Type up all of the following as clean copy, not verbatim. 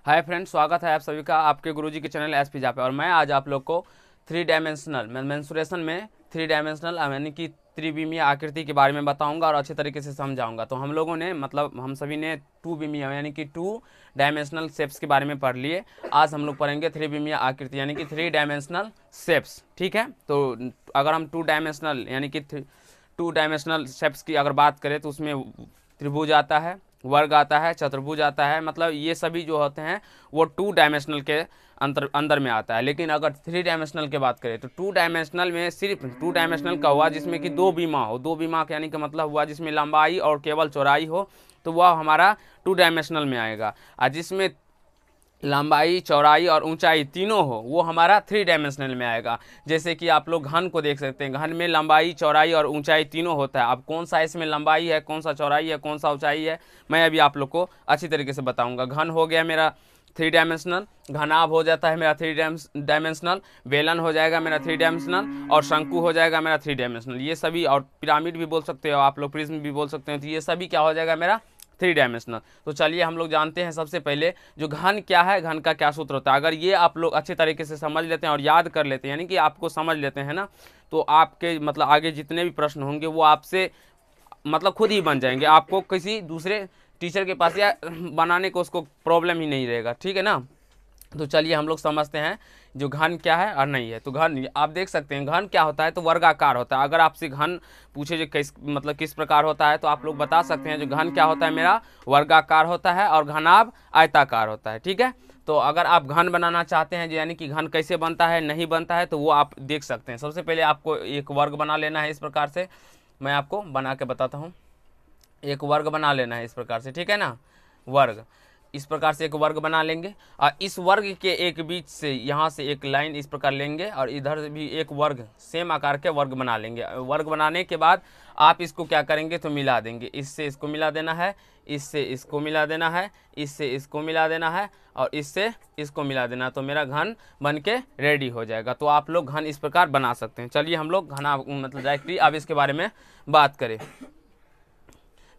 Hi friends, स्वागत है आप सभी का आपके गुरुजी के चैनल एसपी जा पे। और मैं आज आप लोग को थ्री डायमेंशनल मेंसुरेशन में थ्री डायमेंशनल यानी कि त्रिविमीय आकृति के बारे में बताऊंगा और अच्छे तरीके से समझाऊंगा। तो हम लोगों ने हम सभी ने टू विमीय यानी कि टू डायमेंशनल शेप्स के बारे में पढ़ लिए। आज हम लोग पढ़ेंगे थ्री विमीय आकृति यानी कि थ्री डायमेंशनल शेप्स। ठीक है, तो अगर हम टू डायमेंशनल यानी कि टू डायमेंशनल शेप्स की अगर बात करें तो उसमें त्रिभुज आता है, वर्ग आता है, चतुर्भुज आता है। मतलब ये सभी जो होते हैं वो टू डायमेंशनल के अंदर में आता है। लेकिन अगर थ्री डायमेंशनल की बात करें तो टू डायमेंशनल में सिर्फ टू डायमेंशनल का हुआ जिसमें कि दो बीमा हो। दो बीमा यानी कि मतलब हुआ जिसमें लंबाई और केवल चौड़ाई हो, तो वह हमारा टू डायमेंशनल में आएगा। और जिसमें लंबाई, चौड़ाई और ऊंचाई तीनों हो वो हमारा थ्री डायमेंशनल में आएगा। जैसे कि आप लोग घन को देख सकते हैं, घन में लंबाई, चौड़ाई और ऊंचाई तीनों होता है। अब कौन सा इसमें लंबाई है, कौन सा चौड़ाई है, कौन सा ऊंचाई है, मैं अभी आप लोग को अच्छी तरीके से बताऊंगा। घन हो गया मेरा थ्री डायमेंशनल, घनाभ हो जाता है मेरा थ्री डायमेंशनल, बेलन हो जाएगा मेरा थ्री डायमेंशनल और शंकु हो जाएगा मेरा थ्री डायमेंशनल। ये सभी, और पिरामिड भी बोल सकते हो आप लोग, प्रिज्म भी बोल सकते हो, तो ये सभी क्या हो जाएगा मेरा थ्री डायमेंशनल। तो चलिए हम लोग जानते हैं सबसे पहले जो घन क्या है, घन का क्या सूत्र होता है। अगर ये आप लोग अच्छे तरीके से समझ लेते हैं और याद कर लेते हैं, यानी कि आपको समझ लेते हैं ना, तो आपके मतलब आगे जितने भी प्रश्न होंगे वो आपसे मतलब खुद ही बन जाएंगे। आपको किसी दूसरे टीचर के पास या बनाने को उसको प्रॉब्लम ही नहीं रहेगा। ठीक है ना। तो चलिए हम लोग समझते हैं जो घन क्या है और नहीं है। तो घन आप देख सकते हैं, घन क्या होता है तो वर्गाकार होता है। अगर आपसे घन पूछे जो किस प्रकार होता है तो आप लोग बता सकते हैं जो घन क्या होता है मेरा वर्गाकार होता है और घनाभ आयताकार होता है। ठीक है, तो अगर आप घन बनाना चाहते हैं यानी कि घन कैसे बनता है, नहीं बनता है, तो वो आप देख सकते हैं। सबसे पहले आपको एक वर्ग बना लेना है इस प्रकार से। मैं आपको बना के बताता हूँ। एक वर्ग बना लेना है इस प्रकार से, ठीक है ना। वर्ग इस प्रकार से एक वर्ग बना लेंगे और इस वर्ग के एक बीच से यहाँ से एक लाइन इस प्रकार लेंगे और इधर भी एक वर्ग सेम आकार के वर्ग बना लेंगे। वर्ग बनाने के बाद आप इसको क्या करेंगे तो मिला देंगे। इससे इसको मिला देना है, इससे इसको मिला देना है, इससे इसको मिला देना है और इससे इसको मिला देना, तो मेरा घन बन के रेडी हो जाएगा। तो आप लोग घन इस प्रकार बना सकते हैं। चलिए हम लोग घना मतलब डायरेक्टली अब इसके बारे में बात करें।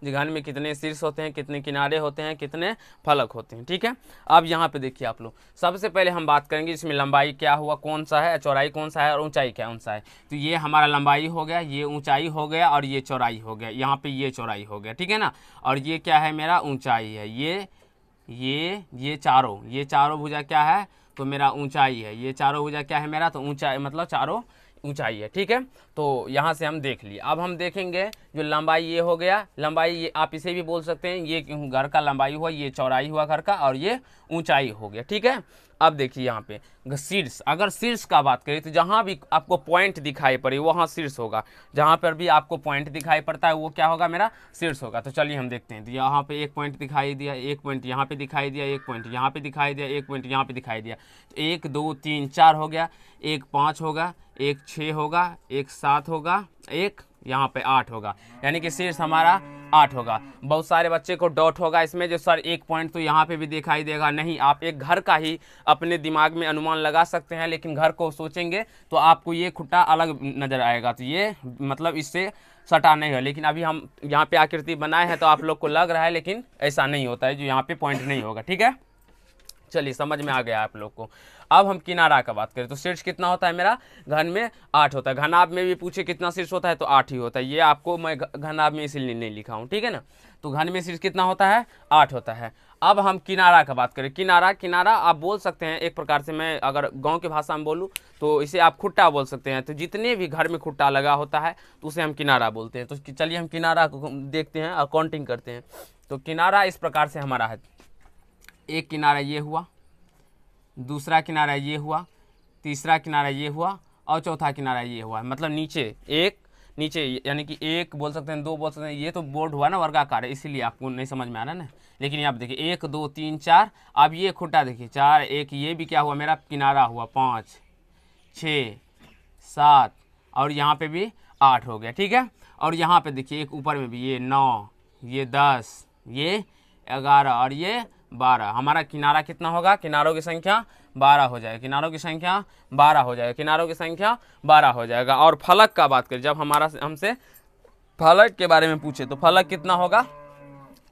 घन में कितने शीर्ष होते हैं, कितने किनारे होते हैं, कितने फलक होते हैं। ठीक है, अब यहाँ पे देखिए आप लोग, सबसे पहले हम बात करेंगे इसमें लंबाई क्या हुआ, कौन सा है, चौड़ाई कौन सा है और ऊंचाई कौन सा है। तो ये हमारा लंबाई हो गया, ये ऊंचाई हो गया और ये चौड़ाई हो गया। यहाँ पे ये चौड़ाई हो गया, ठीक है ना। और ये क्या है मेरा ऊंचाई है। ये चारों भुजा क्या है तो मेरा ऊंचाई है। ये चारों भुजा क्या है मेरा तो ऊंचाई, मतलब चारों ऊंचाई है। ठीक है, तो यहाँ से हम देख लिए। अब हम देखेंगे जो लंबाई ये हो गया, लंबाई ये आप इसे भी बोल सकते हैं, ये घर का लंबाई हुआ, ये चौड़ाई हुआ घर का और ये ऊंचाई हो गया। ठीक है, अब देखिए यहाँ पे शीर्ष, अगर शीर्ष का बात करें तो जहाँ भी आपको पॉइंट दिखाई पड़े वहाँ शीर्ष होगा। जहाँ पर भी आपको पॉइंट दिखाई पड़ता है वो क्या होगा मेरा शीर्ष होगा। तो चलिए हम देखते हैं। तो यहाँ पे एक पॉइंट दिखाई दिया, एक पॉइंट यहाँ पे दिखाई दिया, एक पॉइंट यहाँ पे दिखाई दिया, एक पॉइंट यहाँ पे दिखाई दिया। तो 1 2 3 4 हो गया, एक 5 होगा, एक 6 होगा, एक 7 होगा, एक यहाँ पे 8 होगा, यानी कि शीर्ष हमारा 8 होगा। बहुत सारे बच्चे को डाउट होगा इसमें जो सर एक पॉइंट तो यहाँ पे भी दिखाई देगा। नहीं, आप एक घर का ही अपने दिमाग में अनुमान लगा सकते हैं, लेकिन घर को सोचेंगे तो आपको ये खुट्टा अलग नजर आएगा। तो ये मतलब इससे सटा नहीं है। लेकिन अभी हम यहाँ पे आकृति बनाए हैं तो आप लोग को लग रहा है, लेकिन ऐसा नहीं होता है जो यहाँ पे पॉइंट नहीं होगा। ठीक है, चलिए समझ में आ गया आप लोग को। अब हम किनारा का बात करें तो शीर्ष कितना होता है मेरा घन में 8 होता है। घनाभ में भी पूछे कितना शीर्ष होता है तो 8 ही होता है। ये आपको मैं घनाभ में इसलिए नहीं लिखा हूँ, ठीक है ना। तो घन में शीर्ष कितना होता है 8 होता है। अब हम किनारा का बात करें। किनारा आप बोल सकते हैं एक प्रकार से, मैं अगर गाँव की भाषा में बोलूँ तो इसे आप खुट्टा बोल सकते हैं। तो जितने भी घर में खुट्टा लगा होता है तो उसे हम किनारा बोलते हैं। तो चलिए हम किनारा को देखते हैं और काउंटिंग करते हैं। तो किनारा इस प्रकार से हमारा है, एक किनारा ये हुआ, दूसरा किनारा ये हुआ, तीसरा किनारा ये हुआ और चौथा किनारा ये हुआ। मतलब नीचे यानी कि एक बोल सकते हैं, दो बोल सकते हैं। ये तो बोर्ड हुआ ना वर्गाकार है, इसीलिए आपको नहीं समझ में आ रहा है ना। लेकिन यहाँ पे देखिए 1 2 3 4। अब ये खुट्टा देखिए 4, एक ये भी क्या हुआ मेरा किनारा हुआ, 5 6 7 और यहाँ पे भी 8 हो गया। ठीक है, और यहाँ पे देखिए एक ऊपर में भी ये 9, ये 10, ये 11 और ये 12। हमारा किनारा कितना होगा, किनारों की संख्या 12 हो जाएगा। किनारों की संख्या 12 हो जाएगा, किनारों की संख्या 12 हो जाएगा। और फलक का बात करें, जब हमसे फलक के बारे में पूछे तो फलक कितना होगा,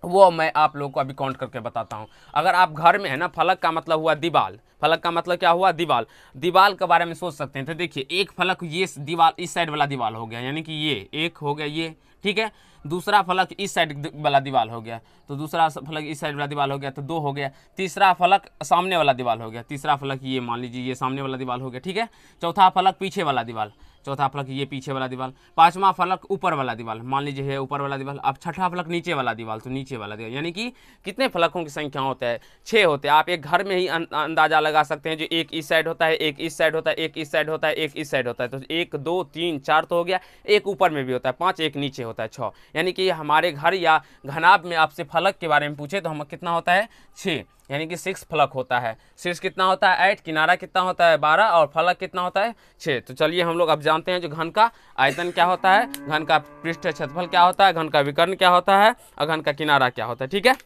वो मैं आप लोगों को अभी काउंट करके बताता हूँ। अगर आप घर में है ना, फलक का मतलब हुआ दीवाल, फलक का मतलब क्या हुआ, दीवाल, दीवाल के बारे में सोच सकते हैं। तो देखिए एक फलक ये दीवाल इस साइड वाला दीवाल हो गया, यानी कि ये एक हो गया ये, ठीक है। दूसरा फलक इस साइड वाला दीवाल हो गया, तो दूसरा फलक इस साइड वाला दीवाल हो गया, तो 2 हो गया। तीसरा फलक सामने वाला दीवाल हो गया, तीसरा फलक ये मान लीजिए ये सामने वाला दीवाल हो गया, ठीक है। चौथा फलक पीछे वाला दीवाल, चौथा फलक ये पीछे वाला दीवाल। पांचवा फलक ऊपर वाला दीवाल, मान लीजिए है ऊपर वाला दीवाल। अब छठा फलक नीचे वाला दीवाल, तो नीचे वाला दीवाल। यानी कि कितने फलकों की संख्या होता है, 6 होते हैं। आप एक घर में ही अंदाजा लगा सकते हैं, जो एक इस साइड होता है, एक इस साइड होता है, एक इस साइड होता है, एक इस साइड होता है। तो 1 2 3 4 तो हो गया, एक ऊपर में भी होता है 5, एक नीचे होता है 6। यानी कि हमारे घर या घनाभ में आपसे फलक के बारे में पूछे तो हम कितना होता है 6, यानी कि 6 फलक होता है। शीर्ष कितना होता है 8, किनारा कितना होता है 12 और फलक कितना होता है 6। तो चलिए हम लोग अब जानते हैं जो घन का आयतन क्या होता है, घन का पृष्ठ क्षेत्रफल क्या होता है, घन का विकर्ण क्या होता है और घन का किनारा क्या होता है, ठीक है,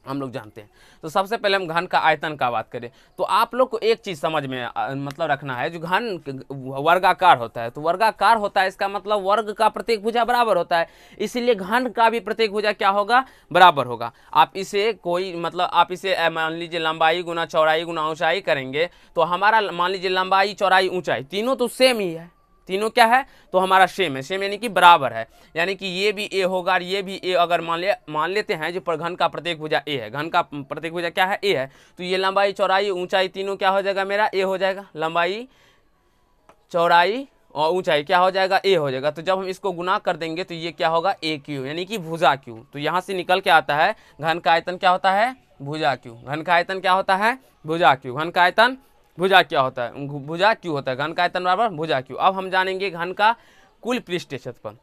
हम लोग जानते हैं। तो सबसे पहले हम घन का आयतन का बात करें तो आप लोग को एक चीज समझ में मतलब रखना है, जो घन वर्गाकार होता है, तो वर्गाकार होता है इसका मतलब वर्ग का प्रत्येक भुजा बराबर होता है, इसीलिए घन का भी प्रत्येक भुजा क्या होगा, बराबर होगा। आप इसे कोई मतलब आप इसे मान लीजिए लंबाई गुना चौड़ाई गुना ऊंचाई करेंगे तो हमारा मान लीजिए लंबाई चौड़ाई ऊंचाई तीनों तो सेम ही है, तीनों क्या है तो हमारा सेम है, सेम यानी कि बराबर है। यानी कि ये भी ए होगा और ये भी ए, अगर मान लेते हैं जो घन का प्रत्येक भुजा ए है, घन का प्रत्येक भुजा क्या है ए है, तो ये लंबाई चौड़ाई ऊंचाई तीनों क्या हो जाएगा मेरा ए हो जाएगा, लंबाई चौड़ाई और ऊंचाई क्या हो जाएगा ए हो जाएगा। तो जब हम इसको गुना कर देंगे तो ये क्या होगा ए क्यू, यानी कि भुजा क्यू। तो यहाँ से निकल के आता है घन का आयतन क्या होता है भुजा क्यू, घन का आयतन क्या होता है भुजा क्यू, घन का आयतन भुजा क्या होता है भुजा क्यू होता है, घन का आयतन बराबर भुजा क्यू। अब हम जानेंगे घन का कुल पृष्ठीय क्षेत्रफल।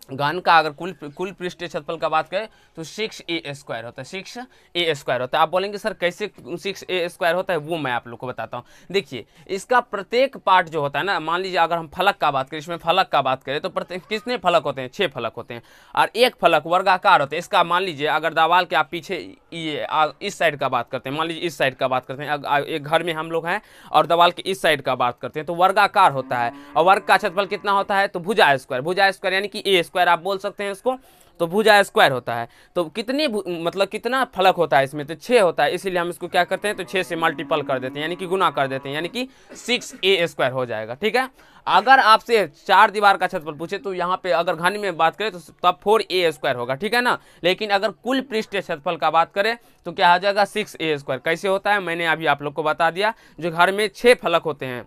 घन का अगर कुल पृष्ठीय क्षेत्रफल का बात करें तो 6a² होता है, 6a² होता है। आप बोलेंगे सर कैसे 6a² होता है, वो मैं आप लोग को बताता हूँ। देखिए इसका प्रत्येक पार्ट जो होता है ना, मान लीजिए अगर हम फलक का बात करें, इसमें फलक का बात करें तो प्रत्येक कितने फलक होते हैं 6 फलक होते हैं और एक फलक वर्गाकार होते हैं। इसका मान लीजिए अगर दीवार के आप पीछे ये इस साइड का बात करते हैं, मान लीजिए इस साइड का बात करते हैं, एक घर में हम लोग हैं और दीवार के इस साइड का बात करते हैं तो वर्गाकार होता है। और वर्ग का क्षेत्रफल कितना होता है तो भुजा स्क्वायर, भुजा स्क्वायर यानी कि ए स्क्वायर आप बोल सकते हैं इसको, तो भुजा स्क्वायर होता है। तो कितनी मतलब कितना फलक होता है इसमें तो 6 होता है, इसीलिए हम इसको क्या करते हैं तो 6 से मल्टीपल कर देते हैं, यानी कि गुना कर देते हैं, यानी कि 6a² हो जाएगा, ठीक है। अगर आपसे 4 दीवार का क्षेत्रफल पूछे तो यहाँ पे अगर घन में बात करें तो तब 4a² होगा, ठीक है ना। लेकिन अगर कुल पृष्ठीय क्षेत्रफल का बात करें तो क्या हो जाएगा 6a²। कैसे होता है मैंने अभी आप लोग को बता दिया, जो घर में 6 फलक होते हैं,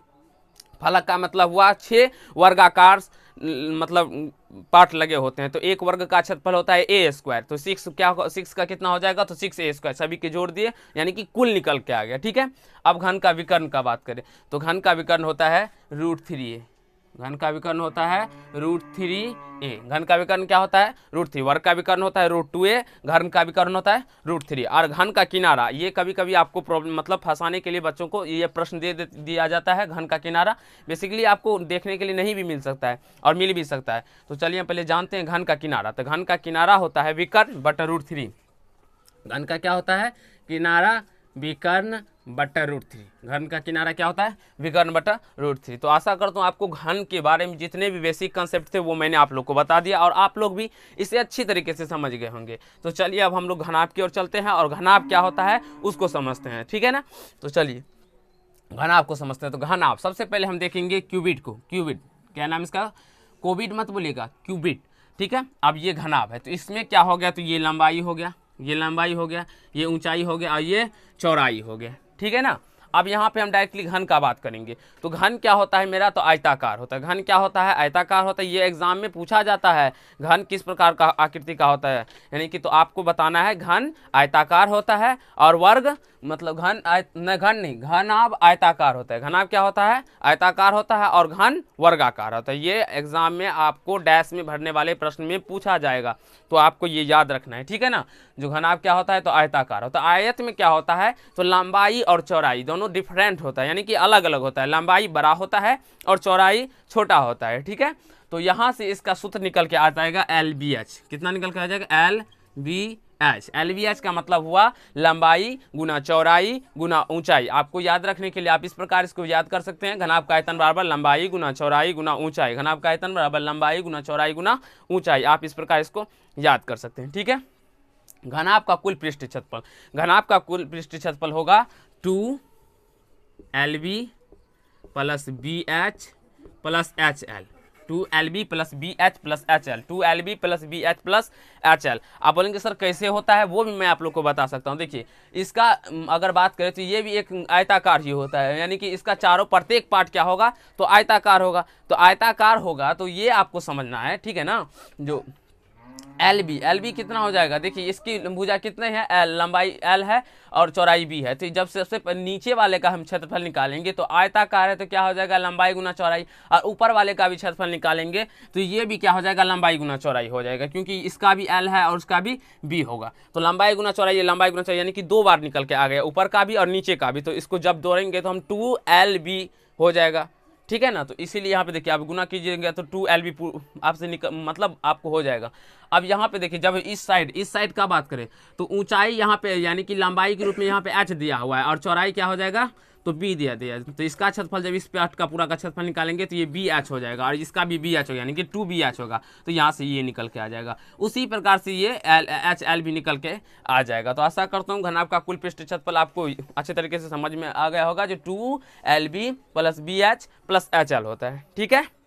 फलक का मतलब हुआ 6 वर्गाकार मतलब पार्ट लगे होते हैं, तो एक वर्ग का क्षेत्रफल होता है a², तो 6 क्या 6 का कितना हो जाएगा तो 6a², सभी के जोड़ दिए यानी कि कुल निकल के आ गया, ठीक है। अब घन का विकर्ण का बात करें तो घन का विकर्ण होता है √3a, घन का विकर्ण होता है √3a, घन का विकर्ण क्या होता है √3, वर्ग का विकर्ण होता है √2a, घन का विकर्ण होता है √3। और घन का किनारा, ये कभी कभी आपको प्रॉब्लम मतलब फंसाने के लिए बच्चों को ये प्रश्न दिया जाता है, घन का किनारा बेसिकली आपको देखने के लिए नहीं भी मिल सकता है और मिल भी सकता है। तो चलिए पहले जानते हैं घन का किनारा। तो घन का किनारा होता है विकर्ण बटा √3, घन का क्या होता है किनारा विकर्ण बटा √3, घन का किनारा क्या होता है विकर्ण बटा √3। तो आशा करता हूँ आपको घन के बारे में जितने भी बेसिक कंसेप्ट थे वो मैंने आप लोग को बता दिया और आप लोग भी इसे अच्छी तरीके से समझ गए होंगे। तो चलिए अब हम लोग घनाभ की ओर चलते हैं और घनाभ क्या होता है उसको समझते हैं, ठीक है ना। तो चलिए घनाभ को समझते हैं। तो घनाभ सबसे पहले हम देखेंगे क्यूबिट को, क्यूबिट क्या नाम इसका, कोबिट मत बोलिएगा, क्यूबिट, ठीक है। अब ये घनाभ है तो इसमें क्या हो गया तो ये लंबाई हो गया, ये लंबाई हो गया, ये ऊंचाई हो गया और ये चौड़ाई हो गया, ठीक है ना। अब यहाँ पे हम डायरेक्टली घन का बात करेंगे तो घन क्या होता है मेरा तो आयताकार होता है, घन क्या होता है आयताकार होता है। ये एग्जाम में पूछा जाता है घन किस प्रकार का आकृति का होता है, यानी कि तो आपको बताना है घन आयताकार होता है और वर्ग मतलब घन नहीं घनाभ आयताकार होता है, घनाभ क्या होता है आयताकार होता है और घन वर्गाकार होता है। ये एग्जाम में आपको डैश में भरने वाले प्रश्न में पूछा जाएगा तो आपको ये याद रखना है, ठीक है ना। जो घनाभ क्या होता है तो आयताकार होता है। आयत में क्या होता है तो लंबाई और चौड़ाई दोनों डिफरेंट होता है, यानी कि अलग अलग होता है, लंबाई बड़ा होता है और चौड़ाई छोटा होता है, ठीक है। तो यहाँ से इसका सूत्र निकल के आ जाएगा LBH, कितना निकल के आ जाएगा LBH। LBH का मतलब हुआ लंबाई गुना चौड़ाई गुना ऊंचाई। आपको याद रखने के लिए आप इस प्रकार इसको याद कर सकते हैं, घनाभ का आयतन बराबर लंबाई गुना चौड़ाई गुना ऊंचाई, घनाभ का आयतन बराबर लंबाई गुना चौड़ाई गुना ऊंचाई। आप इस प्रकार इसको याद कर सकते हैं, ठीक है। घनाभ का कुल पृष्ठ क्षेत्रफल, घनाभ का कुल पृष्ठ क्षेत्रफल होगा 2LB plus BH plus HL, 2LB plus BH plus HL, 2LB plus BH plus HL। आप बोलेंगे सर कैसे होता है, वो भी मैं आप लोग को बता सकता हूँ। देखिए इसका अगर बात करें तो ये भी एक आयताकार ही होता है, यानी कि इसका चारों प्रत्येक पार्ट क्या होगा तो आयताकार होगा। तो आयताकार होगा तो ये आपको समझना है, ठीक है ना। जो LB कितना हो जाएगा, देखिए इसकी भुजा कितने हैं, L लंबाई L है और चौड़ाई B है। तो जब सबसे नीचे वाले का हम क्षेत्रफल निकालेंगे तो आयताकार है तो क्या हो जाएगा लंबाई गुना चौड़ाई, और ऊपर वाले का भी क्षेत्रफल निकालेंगे तो ये भी क्या हो जाएगा लंबाई गुना चौड़ाई हो जाएगा, क्योंकि इसका भी L है और उसका भी B होगा। तो लंबाई गुना चौड़ाई, लंबाई गुना चौड़ाई यानी कि 2 बार निकल के आ गया, ऊपर का भी और नीचे का भी। तो इसको जब जोड़ेंगे तो हम 2LB हो जाएगा, ठीक है ना। तो इसीलिए यहाँ पे देखिए आप गुना कीजिएगा तो 2LB आपसे मतलब आपको हो जाएगा। अब यहाँ पे देखिए जब इस साइड का बात करें तो ऊंचाई यहाँ पे यानी कि लंबाई के रूप में यहाँ पे H दिया हुआ है और चौड़ाई क्या हो जाएगा तो B दिया। तो इसका क्षेत्रफल जब इस पार्ट का पूरा का क्षेत्रफल निकालेंगे तो ये BH हो जाएगा और इसका भी BH होगा, यानी कि 2BH होगा। तो यहाँ से ये निकल के आ जाएगा। उसी प्रकार से ये HL भी निकल के आ जाएगा। तो आशा करता हूँ घनाभ का कुल पृष्ठ क्षेत्रफल आपको अच्छे तरीके से समझ में आ गया होगा, जो 2LB plus BH plus HL होता है, ठीक है।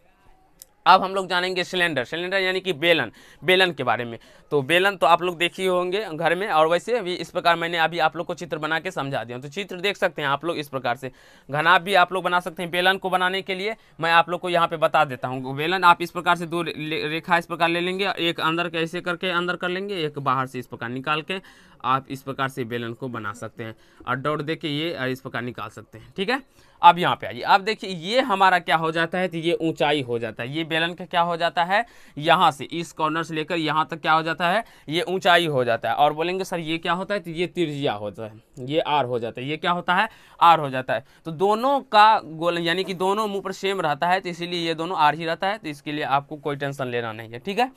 अब हम लोग जानेंगे सिलेंडर यानी कि बेलन के बारे में। तो बेलन तो आप लोग देखे होंगे घर में, और वैसे भी इस प्रकार मैंने अभी आप लोग को चित्र बना के समझा दिया। तो चित्र देख सकते हैं आप लोग इस प्रकार से, घनाभ भी आप लोग बना सकते हैं। बेलन को बनाने के लिए मैं आप लोग को यहाँ पे बता देता हूँ। बेलन आप इस प्रकार से 2 रेखा इस प्रकार ले लेंगे, एक अंदर के ऐसे करके अंदर कर लेंगे, एक बाहर से इस प्रकार निकाल के आप इस प्रकार से बेलन को बना सकते हैं और डॉट दे के ये इस प्रकार निकाल सकते हैं, ठीक है। अब यहाँ पे आइए, अब देखिए ये हमारा क्या हो जाता है तो ये ऊंचाई हो जाता है। ये बेलन का क्या हो जाता है, यहाँ से इस कॉर्नर से लेकर यहाँ तक क्या हो जाता है ये ऊंचाई हो जाता है। और बोलेंगे सर ये क्या होता है तो ये त्रिज्या होता है, ये R हो जाता है। ये क्या होता है R हो जाता है। तो दोनों का गोल यानी कि दोनों मुँह पर सेम रहता है, तो इसीलिए ये दोनों R ही रहता है। तो इसके लिए आपको कोई टेंशन लेना नहीं है, ठीक है।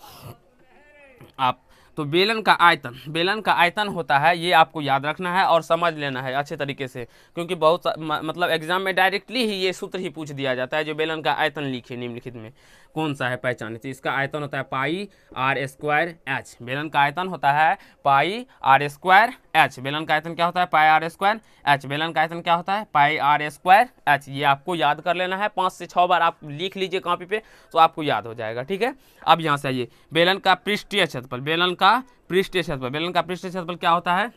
आप तो बेलन का आयतन होता है, ये आपको याद रखना है और समझ लेना है अच्छे तरीके से, क्योंकि बहुत मतलब एग्जाम में डायरेक्टली ही ये सूत्र ही पूछ दिया जाता है। जो बेलन का आयतन लिखे निम्नलिखित में कौन सा है पहचाने, तो इसका आयतन होता है पाई R स्क्वायर H। बेलन का आयतन होता है पाई R स्क्वायर H। बेलन का आयतन क्या होता है पाई R स्क्वायर H। बेलन का आयतन क्या होता है पाई R स्क्वायर H। ये आपको याद कर लेना है, 5 से 6 बार आप लिख लीजिए कॉपी पे तो आपको याद हो जाएगा, ठीक है। अब यहाँ से आइए, बेलन का पृष्ठीय क्षेत्रफल, बेलन का पृष्ठीय क्षेत्रफल क्या होता है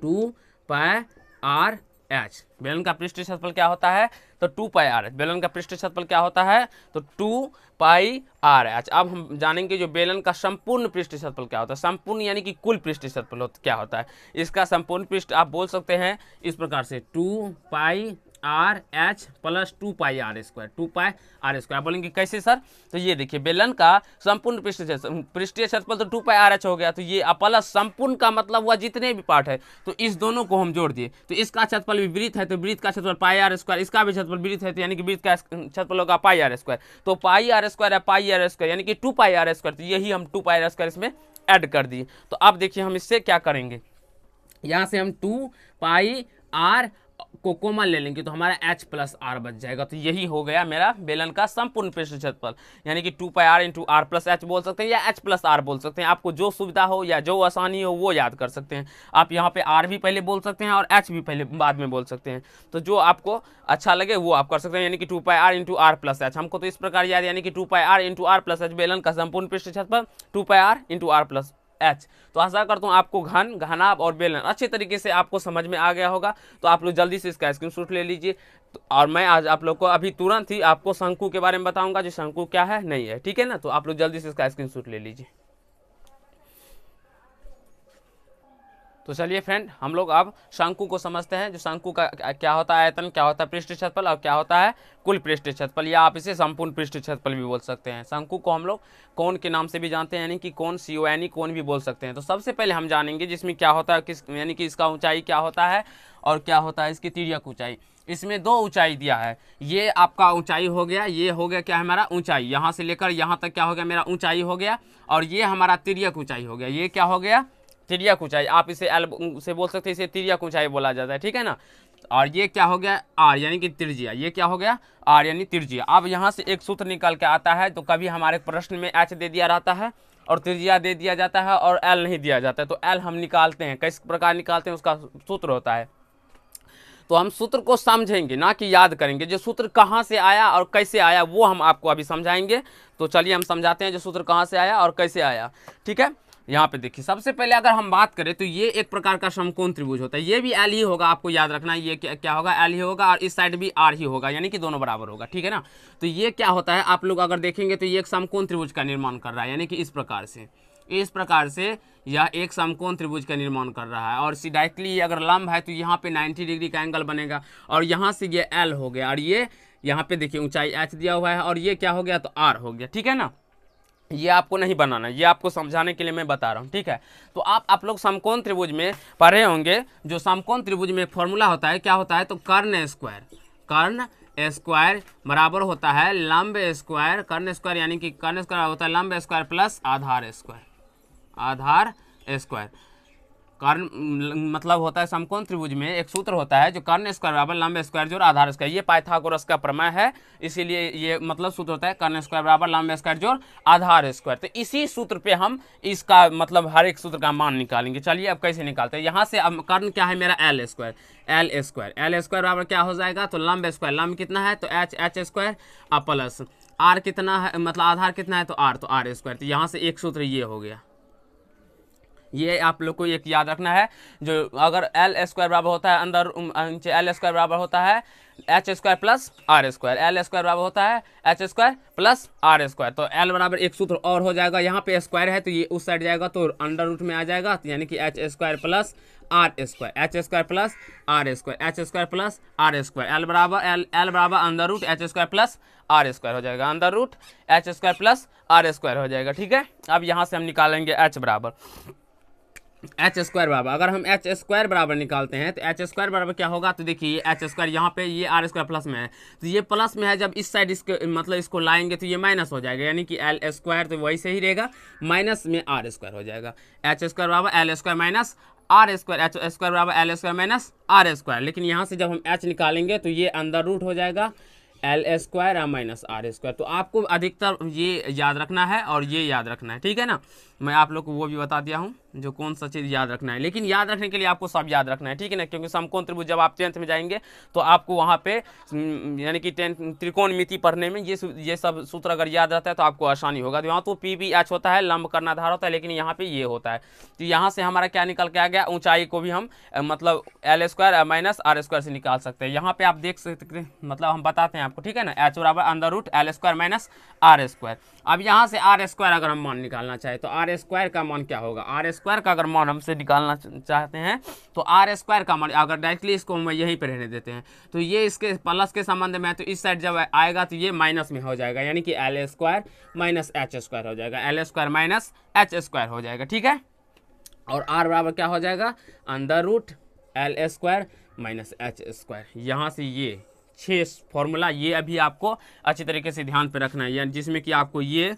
2 पाई R H। बेलन का पृष्ठीय क्षेत्रफल क्या होता है तो 2 पाई R H। बेलन का पृष्ठीय क्षेत्रफल क्या होता है तो 2 पाई R H। अब हम जानेंगे जो बेलन का संपूर्ण पृष्ठीय क्षेत्रफल क्या होता है। संपूर्ण यानी कि कुल पृष्ठीय क्षेत्रफल क्या होता है। इसका संपूर्ण पृष्ठ आप बोल सकते हैं इस प्रकार से 2 पाई R H प्लस 2 पाई R स्क्वायर, 2 पाई R स्क्वायर। बोलेंगे कैसे सर, तो ये देखिए बेलन का संपूर्ण पृष्ठीय क्षेत्रफल तो 2 पाई R H हो गया, तो ये प्लस संपूर्ण का मतलब हुआ जितने भी पार्ट है, तो इस दोनों को हम जोड़ दिए। तो इसका क्षेत्रफल भी वृत्त है तो वृत्त का क्षेत्रफल पाई R स्क्वायर, इसका भी क्षेत्रफल वृत्त है तो यानी कि वृत्त का क्षेत्रफल होगा पाई R स्क्वायर। तो पाई R स्क्वायर है पाई R स्क्वायर यानी कि 2 पाई R स्क्वायर, तो यही हम 2 पाई R स्क्वायर इसमें ऐड कर दिए। तो अब देखिए हम इससे क्या करेंगे, यहाँ से हम 2 पाई R को कॉमन ले लेंगे तो हमारा H प्लस R बच जाएगा। तो यही हो गया मेरा बेलन का संपूर्ण पृष्ठ क्षेत्रफल, यानी कि 2 पाई R into R plus H बोल सकते हैं या H प्लस R बोल सकते हैं। आपको जो सुविधा हो या जो आसानी हो वो याद कर सकते हैं। आप यहाँ पे R भी पहले बोल सकते हैं और H भी पहले बाद में बोल सकते हैं। तो जो आपको अच्छा लगे वो आप कर सकते हैं, यानी कि 2 पाई R into R plus H। हमको तो इस प्रकार याद, यानी कि 2 पाई R into R plus H बेलन का संपूर्ण पृष्ठ क्षेत्रफल 2 पाई R into R plus H। तो आशा करता हूँ आपको घनाभ और बेलन अच्छे तरीके से आपको समझ में आ गया होगा। तो आप लोग जल्दी से इसका स्क्रीनशॉट ले लीजिए। और मैं आज आप लोग को अभी तुरंत ही आपको शंकु के बारे में बताऊंगा, जो शंकु क्या है नहीं है, ठीक है ना। तो आप लोग जल्दी से इसका स्क्रीनशॉट ले लीजिए। तो चलिए फ्रेंड, हम लोग अब शंकु को समझते हैं। जो शंकु का क्या होता है आयतन, क्या होता है पृष्ठ क्षेत्रफल और क्या होता है कुल पृष्ठ क्षेत्रफल, या आप इसे संपूर्ण पृष्ठ क्षेत्रफल भी बोल सकते हैं। शंकु को हम लोग कोण के नाम से भी जानते हैं, यानी कि कोण CONE कोण भी बोल सकते हैं। तो सबसे पहले हम जानेंगे जिसमें क्या होता है यानी कि इसका ऊंचाई क्या होता है और क्या होता है इसकी तिर्यक ऊंचाई। इसमें 2 ऊंचाई दिया है। ये आपका ऊंचाई हो गया, ये हो गया क्या है हमारा ऊंचाई, यहाँ से लेकर यहाँ तक क्या हो गया मेरा ऊंचाई हो गया। और ये हमारा तिर्यक ऊंचाई हो गया, ये क्या हो गया तिर्यक ऊंचाई। आप इसे L से बोल सकते हैं, इसे तिर्यक ऊंचाई बोला जाता है, ठीक है ना। और ये क्या हो गया R यानी कि त्रिज्या, ये क्या हो गया R यानी त्रिज्या। अब यहाँ से एक सूत्र निकल के आता है, तो कभी हमारे प्रश्न में H दे दिया रहता है और त्रिज्या दे दिया जाता है और एल नहीं दिया जाता है, तो एल हम निकालते हैं। किस प्रकार निकालते हैं, उसका सूत्र होता है। तो हम सूत्र को समझेंगे, ना कि याद करेंगे। जो सूत्र कहाँ से आया और कैसे आया वो हम आपको अभी समझाएंगे। तो चलिए हम समझाते हैं जो सूत्र कहाँ से आया और कैसे आया। ठीक है, यहाँ पे देखिए, सबसे पहले अगर हम बात करें तो ये एक प्रकार का समकोण त्रिभुज होता है। ये भी एल ही होगा, आपको याद रखना है। ये क्या होगा, एल ही होगा, और इस साइड भी आर ही होगा, यानी कि दोनों बराबर होगा। ठीक है ना। तो ये क्या होता है, आप लोग अगर देखेंगे तो ये एक समकोण त्रिभुज का निर्माण कर रहा है, यानी कि इस प्रकार से यह एक समकोण त्रिभुज का निर्माण कर रहा है। और डायरेक्टली अगर लंब है तो यहाँ पे 90 डिग्री का एंगल बनेगा, और यहाँ से ये एल हो गया, और ये यहाँ पे देखिए ऊंचाई एच दिया हुआ है, और ये क्या हो गया, तो आर हो गया। ठीक है ना। ये आपको नहीं बनाना, ये आपको समझाने के लिए मैं बता रहा हूँ। ठीक है, तो आप लोग समकोण त्रिभुज में पढ़े होंगे। जो समकोण त्रिभुज में एक फॉर्मूला होता है, क्या होता है, तो कर्ण स्क्वायर बराबर होता है लंब स्क्वायर। कर्ण स्क्वायर यानी कि कर्ण स्क्वायर होता है लंब स्क्वायर प्लस आधार स्क्वायर। कर्ण मतलब होता है समकोण त्रिभुज में एक सूत्र होता है जो कर्ण स्क्वायर बराबर लंब स्क्वायर जोड़ आधार स्क्वायर। ये पाइथागोरस का प्रमेय है, इसीलिए ये मतलब सूत्र होता है कर्ण स्क्वायर बराबर लंब स्क्वायर जोड़ आधार स्क्वायर। तो इसी सूत्र पे हम इसका मतलब हर एक सूत्र का मान निकालेंगे। चलिए अब कैसे निकालते हैं। यहाँ से अब कर्ण क्या है मेरा, एल स्क्वायर बराबर क्या हो जाएगा, तो लंब स्क्वायर। लंब कितना है, तो एच स्क्वायर, प्लस आर कितना है, मतलब आधार कितना है, तो आर स्क्वायर। तो यहाँ से एक सूत्र ये हो गया। ये आप लोग को एक याद रखना है। जो अगर एल स्क्वायर बराबर होता है अंदर एल स्क्वायर बराबर होता है H square plus R square, L square बराबर होता है H square plus R square. तो एल बराबर एक सूत्र और हो जाएगा, यहाँ पे स्क्वायर है तो ये उस साइड जाएगा तो अंडर रूट में आ जाएगा, तो यानी कि H square plus R square, H square plus R square, H square plus R square. L बराबर under root H square plus R square हो जाएगा, under root H square plus R square हो जाएगा। ठीक है, अब यहाँ से हम निकालेंगे एच स्क्वायर बराबर। अगर हम एच स्क्वायर बराबर निकालते हैं तो एच स्क्वायर बराबर क्या होगा, तो देखिए एच स्क्वायर यहाँ पे ये आर स्क्वायर प्लस में है, तो ये प्लस में है। जब इस साइड इसके मतलब इसको लाएंगे तो ये माइनस हो जाएगा, यानी कि एल स्क्वायर तो वही से ही रहेगा, माइनस में आर स्क्वायर हो जाएगा। एच स्क्वायर बराबर L square minus R square, H square बराबर L square minus R square. लेकिन यहाँ से जब हम एच निकालेंगे तो ये अंदर रूट हो जाएगा L square minus R square. तो आपको अधिकतर ये याद रखना है और ये याद रखना है। ठीक है ना, मैं आप लोग को वो भी बता दिया हूँ जो कौन सा चीज़ याद रखना है। लेकिन याद रखने के लिए आपको सब याद रखना है, ठीक है ना, क्योंकि समकोण त्रिभुज जब आप 10th में जाएंगे तो आपको वहाँ पे यानी कि त्रिकोणमिति पढ़ने में ये सब सूत्र अगर याद रहता है तो आपको आसानी होगा। तो यहाँ तो पी बी एच होता है, लंब कर्णाधार होता है, लेकिन यहाँ पे ये होता है। तो यहाँ से हमारा क्या निकल के आ गया, ऊंचाई को भी हम मतलब L square minus R square से निकाल सकते हैं। यहाँ पे आप देख सकते हैं, मतलब हम बताते हैं आपको, ठीक है ना। एच बराबर under root L square minus R square. अब यहाँ से आर स्क्वायर अगर हम मान निकालना चाहे तो आर स्क्वायर का मान क्या होगा, आर स्क्वायर का अगर मान हमसे निकालना चाहते हैं तो आर स्क्वायर का मान, अगर डायरेक्टली इसको हम यहीं पर रहने देते हैं तो ये इसके प्लस के संबंध में है, तो इस साइड जब आएगा तो ये माइनस में हो जाएगा, यानी कि L square minus H square हो जाएगा, L square minus H square हो जाएगा। ठीक है, और आर बराबर क्या हो जाएगा, under root L square minus H square. यहाँ से ये 6 फॉर्मूला ये अभी आपको अच्छी तरीके से ध्यान पे रखना है, यानी जिसमें कि आपको ये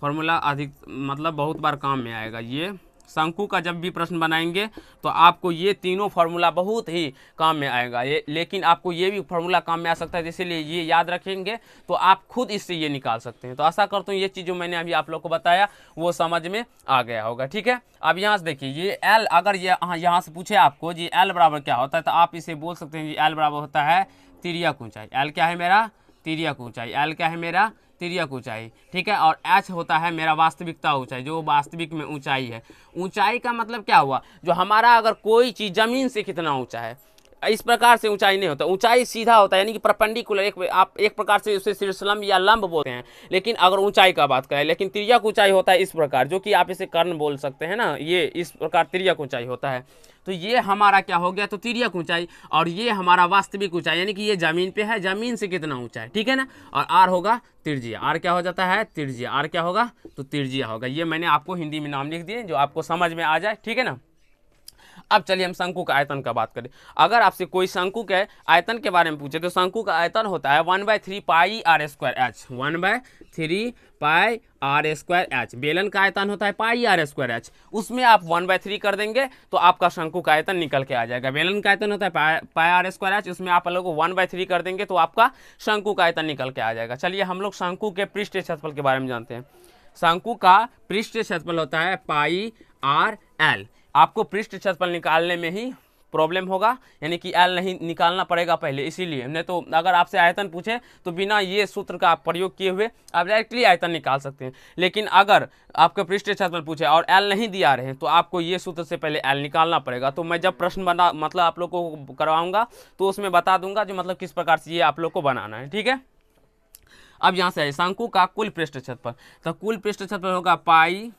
फॉर्मूला अधिक मतलब बहुत बार काम में आएगा। ये शंकु का जब भी प्रश्न बनाएंगे तो आपको ये तीनों फार्मूला बहुत ही काम में आएगा। ये लेकिन आपको ये भी फार्मूला काम में आ सकता है, इसीलिए ये याद रखेंगे तो आप खुद इससे ये निकाल सकते हैं। तो आशा करता हूँ ये चीज़ जो मैंने अभी आप लोग को बताया वो समझ में आ गया होगा। ठीक है, अब यहाँ से देखिए ये एल, अगर ये यहाँ से पूछे आपको जी एल बराबर क्या होता है तो आप इसे बोल सकते हैं जी एल बराबर होता है तिर्यक ऊंचाई। एल क्या है मेरा, तिर्यक ऊंचाई। एल क्या है मेरा, तिर्यक ऊंचाई। ठीक है, और एच होता है मेरा वास्तविकता ऊंचाई, जो वास्तविक में ऊंचाई है। ऊंचाई का मतलब क्या हुआ, जो हमारा अगर कोई चीज़ जमीन से कितना ऊंचा है, इस प्रकार से ऊंचाई नहीं होता। ऊंचाई सीधा होता है, यानी कि परपेंडिकुलर, आप एक प्रकार से उसे शीर्षलंब या लंब बोलते हैं। लेकिन अगर ऊंचाई का बात करें, लेकिन तिर्यक ऊंचाई होता है इस प्रकार, जो कि आप इसे कर्ण बोल सकते हैं ना, ये इस प्रकार तिर्यक ऊंचाई होता है। तो ये हमारा क्या हो गया, तो तिर्यक ऊंचाई, और ये हमारा वास्तविक ऊंचाई, यानी कि ये जमीन पे है, जमीन से कितना ऊंचा है। ठीक है ना, और आर होगा त्रिज्या। आर क्या हो जाता है, त्रिज्या। आर क्या होगा, तो त्रिज्या होगा। ये मैंने आपको हिंदी में नाम लिख दिए जो आपको समझ में आ जाए। ठीक है ना, अब चलिए हम शंकु का आयतन का बात करें। अगर आपसे कोई शंकु के आयतन के बारे में पूछे तो शंकु का आयतन होता है 1/3 pi R square H. 1/3 pi R square H. बेलन का आयतन होता है पाई आर स्क्वायर एच, उसमें आप 1/3 कर देंगे तो आपका शंकु का आयतन निकल के आ जाएगा। बेलन का आयतन होता है पाई आर स्क्वायर एच, उसमें आप लोग 1/3 कर देंगे तो आपका शंकु का आयतन निकल के आ जाएगा। चलिए हम लोग शंकु के पृष्ठ क्षेत्रफल के बारे में जानते हैं। शंकु का पृष्ठ क्षेत्रफल होता है पाई आर एल। आपको पृष्ठ क्षेत्रफल निकालने में ही प्रॉब्लम होगा, यानी कि एल नहीं निकालना पड़ेगा पहले, इसीलिए। नहीं तो अगर आपसे आयतन पूछे तो बिना ये सूत्र का प्रयोग किए हुए आप डायरेक्टली आयतन निकाल सकते हैं। लेकिन अगर आपके पृष्ठ क्षेत्रफल पूछे और एल नहीं दिया रहे तो आपको ये सूत्र से पहले एल निकालना पड़ेगा। तो मैं जब प्रश्न बना मतलब आप लोग को करवाऊंगा तो उसमें बता दूंगा जो मतलब किस प्रकार से ये आप लोग को बनाना है, ठीक है। अब यहाँ से शंकु का कुल पृष्ठ क्षेत्रफल, तो कुल पृष्ठ क्षेत्रफल होगा pi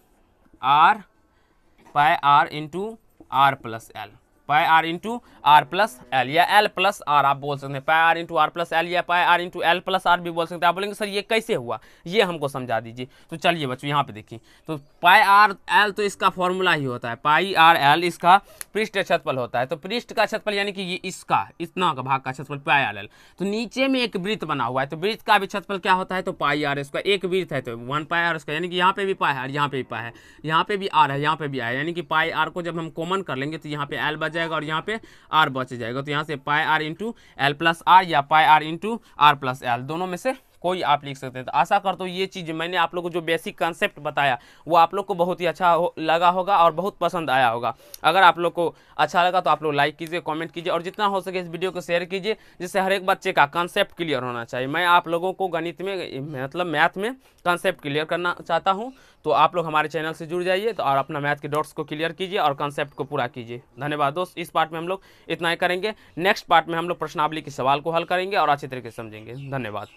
R into R plus L, pi R into R plus L, या एल प्लस आर आप बोल सकते हैं, pi R into R plus L या pi R into L plus R भी बोल सकते हैं। आप बोलेंगे सर ये कैसे हुआ, ये हमको समझा दीजिए। तो चलिए बच्चों यहाँ पे देखिए, तो पाई आर एल तो इसका फॉर्मूला ही होता है, पाई आर एल इसका पृष्ठ क्षेत्रफल होता है। तो पृष्ठ का क्षेत्रफल यानी कि ये इसका इतना का भाग का क्षेत्रफल पाई आर एल। तो नीचे में एक वृत्त बना हुआ है, तो वृत्त का भी क्षेत्रफल क्या होता है, तो पाई आर इसका एक वृत्त है तो 1 पाई आर इसका, यानी कि यहाँ पे भी पाई है, यहाँ पे भी पाई है, यहाँ पे भी आर है, यहाँ पे भी आर है, यानी कि पाई आर को जब हम कॉमन कर लेंगे तो यहाँ पे एल बच जाएगा और यहाँ पे आर बच जाएगा। तो यहाँ से pi R into L plus R या pi R into R plus L, दोनों में से कोई आप लिख सकते हैं। तो आशा करता हूँ ये चीज़ मैंने आप लोगों को जो बेसिक कंसेप्ट बताया वो आप लोग को बहुत ही अच्छा लगा होगा और बहुत पसंद आया होगा। अगर आप लोग को अच्छा लगा तो आप लोग लाइक कीजिए, कमेंट कीजिए और जितना हो सके इस वीडियो को शेयर कीजिए, जिससे हर एक बच्चे का कंसेप्ट क्लियर होना चाहिए। मैं आप लोगों को गणित में मतलब मैथ में कंसेप्ट क्लियर करना चाहता हूँ, तो आप लोग हमारे चैनल से जुड़ जाइए तो और अपना मैथ के डॉट्स को क्लियर कीजिए और कंसेप्ट को पूरा कीजिए। धन्यवाद दोस्त। इस पार्ट में हम लोग इतना ही करेंगे, नेक्स्ट पार्ट में हम लोग प्रश्नावली के सवाल को हल करेंगे और अच्छे तरीके से समझेंगे। धन्यवाद।